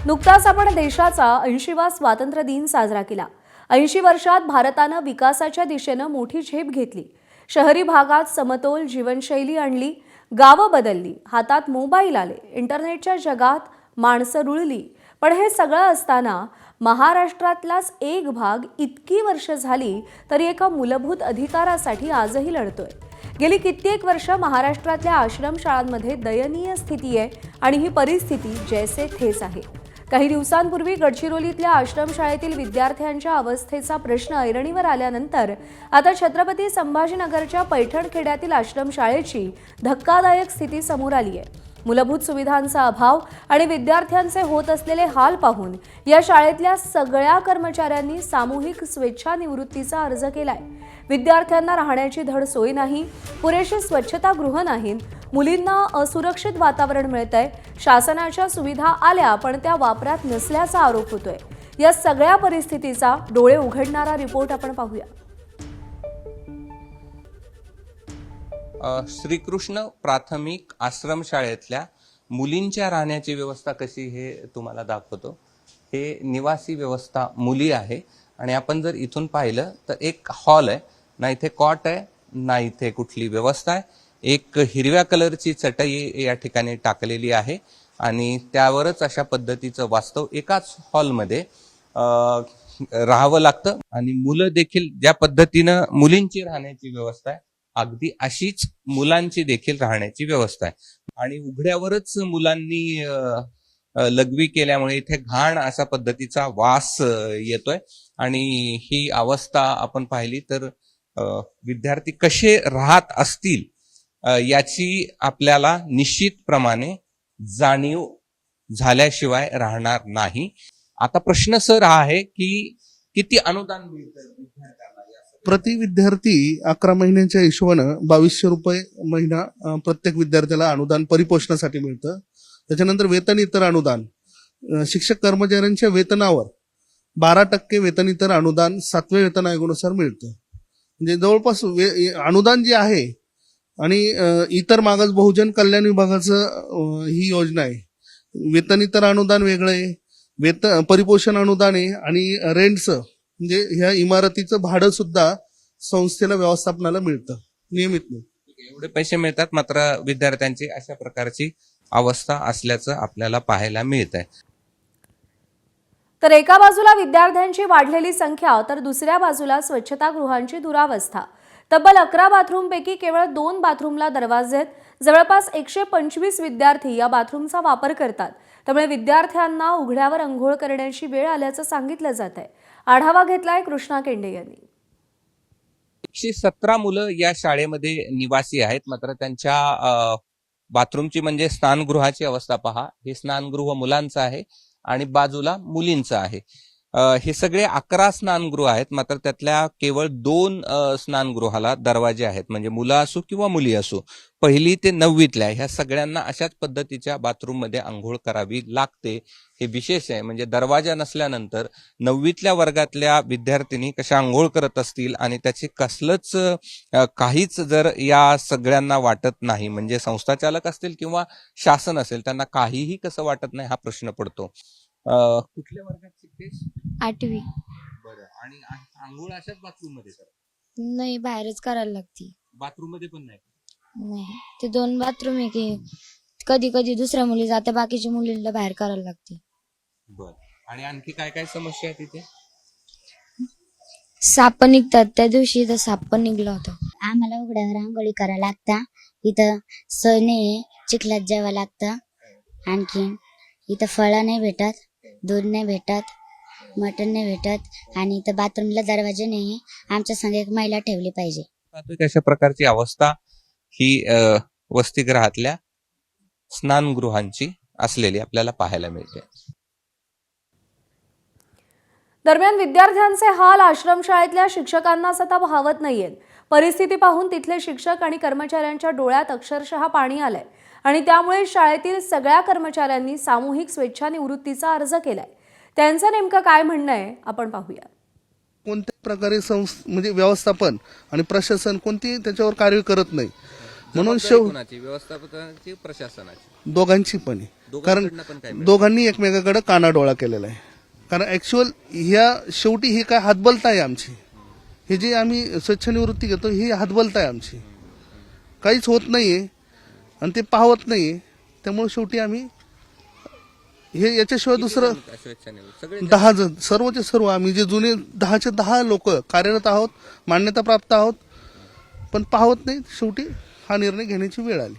नुकताच आपण देशाचा 80वा स्वातंत्र्य दिन साजरा केला। 80 वर्षात भारतानं विकासाच्या दिशेनं मोठी झेप घेतली। शहरी भागात समतोल जीवनशैली आणली, गावं बदलली, हातात मोबाईल आले, इंटरनेटच्या जगात माणसं रुळली। पण हे सगळं असताना महाराष्ट्रातलाच एक भाग इतकी वर्ष झाली तरी एका मूलभूत अधिकारासाठी आजही लढतोय। गेली कित्येक वर्ष महाराष्ट्रातल्या आश्रमशाळांमध्ये दयनीय स्थिती आहे आणि ही परिस्थिती जैसे थेच आहे। काही दिवसांपूर्वी गडचिरोलीतल्या आश्रमशाळेतील विद्यार्थ्यांच्या अवस्थेचा प्रश्न ऐरणीवर आल्यानंतर आता छत्रपती संभाजीनगरच्या पैठण खेड्यातील आश्रमशाळेची धक्कादायक स्थिती समोर आली आहे। मूलभूत सुविधांचा अभाव आणि विद्यार्थ्यांचे होत असलेले हाल पाहून या शाळेतल्या सगळ्या कर्मचाऱ्यांनी सामूहिक स्वेच्छानिवृत्तीचा अर्ज केलाय। विद्यार्थ्यांना राहण्याची धड सोय नाही, पुरेशी स्वच्छतागृह नाहीत, मुलींना असुरक्षित वातावरण मिळतंय, शासनाच्या सुविधा आल्या पण त्या वापरात नसल्याचा आरोप होतोय। या सगळ्या परिस्थितीचा डोळे उघडणारा रिपोर्ट आपण पाहूया। श्रीकृष्ण प्राथमिक आश्रमशाळेतल्या मुलींच्या राहण्याची व्यवस्था कशी हे तुम्हाला दाखवतो। हे निवासी व्यवस्था मुली आहे आणि आपण जर इथून पाहिलं तर एक हॉल आहे, ना इथे कॉट आहे ना इथे कुठली व्यवस्था आहे। एक हिरव्या कलरची चटई या ठिकाणी टाकलेली आहे आणि त्यावरच अशा पद्धतीचं वास्तव एकाच हॉलमध्ये राहावं लागतं आणि मुलं देखील ज्या पद्धतीनं मुलींची राहण्याची व्यवस्था आहे अगदी अशीच मुलांची देखील राहण्याची व्यवस्था आहे। आणि उघड्यावरच मुलांनी लघवी केल्यामुळे इथे घाण अशा पद्धतीचा वास येतोय आणि ही अवस्था आपण पाहिली तर विद्यार्थी कसे राहत असतील याची आपल्याला निश्चितप्रमाणे जाणीव झाल्याशिवाय राहणार नाही। आता प्रश्न सर हा आहे की किती अनुदान मिळतं विद्यार्थ्यांना? प्रति विद्यार्थी 11 महिन्यांच्या हिशोबानं 2200 रुपये महिना प्रत्येक विद्यार्थ्याला अनुदान परिपोषणासाठी मिळतं। त्याच्यानंतर वेतन इतर अनुदान, शिक्षक कर्मचाऱ्यांच्या वेतनावर 12% वेतन इतर अनुदान 7व्या वेतन आयोगानुसार मिळतं। म्हणजे जवळपास अनुदान जे आहे आणि इतर मागास बहुजन कल्याण विभागाचं ही योजना आहे। वेतन इतर अनुदान वेगळं आहे, वेतन परिपोषण अनुदान आहे आणि रेंटचं म्हणजे ह्या इमारतीचं भाडं सुद्धा संस्थेला व्यवस्थापनाला मिळतं नियमित। एवढे पैसे मिळतात मात्र विद्यार्थ्यांची अशा प्रकारची अवस्था असल्याचं आपल्याला पाहायला मिळत आहे। तर एका बाजूला विद्यार्थ्यांची वाढलेली संख्या तर दुसऱ्या बाजूला स्वच्छतागृहांची दुरावस्था। तब्बल 11 बाथरूमपैकी केवळ 2 बाथरूमला दरवाजे आहेत। जवळपास 125 विद्यार्थी या बाथरूमचा वापर करतात, त्यामुळे विद्यार्थ्यांना उघड्यावर अंघोळ करण्याची वेळ आल्याचं सांगितलं जात आहे। आढावा घेतलाय कृष्णा केंडे यांनी। 117 मुलं या शाळेमध्ये निवासी आहेत, मात्र त्यांच्या बाथरूमची म्हणजे स्नानगृहाची अवस्था पहा। हे स्नानगृह मुलांचं आहे आणि बाजूला मुलींचं आहे। हे सगळे 11 स्नानगृह आहेत, मात्र त्यातल्या केवळ 2 स्नानगृहाला दरवाजे आहेत। म्हणजे मुलं असो किंवा मुली असो, 1ली ते 9वीतल्या ह्या सगळ्यांना अशाच पद्धतीच्या बाथरूम मध्ये आंघोळ करावी लागते। हे विशेष आहे, म्हणजे दरवाजा नसल्यानंतर 9वीतल्या वर्गातल्या विद्यार्थिनी कशा आंघोळ करत असतील आणि त्याचे कसलंच काहीच जर या सगळ्यांना वाटत नाही, म्हणजे संस्थाचालक असतील किंवा शासन असेल त्यांना काहीही कसं वाटत नाही हा प्रश्न पडतो। कुठल्या वर्गात शिकतेस? 8वी। बरं, आणि आंघोळ अशाच बाथरूम मध्ये कर? नाही, बाहेरच करायला लागते। बाथरूम मध्ये पण नाही? नाही, ते 2 बाथरूम आहे की कधी कधी दुसऱ्या मुली जाते, बाकीच्या मुलींना बाहेर करायला लागते। बर, आणि आणखी काय काय समस्या आहे तिथे? साप पण निघतात, त्या दिवशी इथं साप पण निघला होता। आम्हाला उघड्यावर आंघोळी करायला लागता, इथं सोय चिखलात जेवा लागतं, आणखी इथं फळं नाही भेटत, दूध नाही भेटत, मटण नाही भेटत आणि इथं बाथरूमला दरवाजे नाही। आमच्या संग एक महिला ठेवली पाहिजे। अशा प्रकारची अवस्था ही वसतिगृहातल्या स्नानगृहांची असलेली आपल्याला पाहायला मिळते। दरम्यान विद्यार्थ्यांचे हाल आश्रमशाळेतल्या शिक्षकांनाच आता भावत नाहीयेत। परिस्थिती पाहून तिथले शिक्षक आणि कर्मचाऱ्यांच्या डोळ्यात अक्षरशः पाणी आलंय आणि त्यामुळे शाळेतील सगळ्या कर्मचाऱ्यांनी सामूहिक स्वेच्छानिवृत्तीचा अर्ज केलाय। त्यांचं नेमकं काय म्हणणं आहे आपण पाहूया। कोणत्या प्रकारे म्हणजे व्यवस्थापन आणि प्रशासन कोणती त्याच्यावर कार्य करत नाही। म्हणून जबाबदारी शेव कोणाची? व्यवस्थापनाची, प्रशासनाची, दोघांची पण आहे. कारण पण काय दोघांनी एकमेकाकडे कानाडोळा केलेला आहे. कारण ऍक्च्युअल ह्या शेवटी ही काय हातबलता आहे आमची. ही जी आम्ही स्वच्छनिवृत्ती घेतो ही हातबलता आहे आमची. काहीच होत नाहीये आणि ते पाहत नाहीये. त्यामुळे शेवटी आम्ही हे याच्याशिवाय दुसरं सगळे 10 जण सर्वचे सर्व आम्ही जे जुने 10चे 10 लोक कार्यरत आहोत, मान्यता प्राप्त आहोत, पण पाहत नाही. शेवटी हा निर्णय घेण्याची वेळ आली.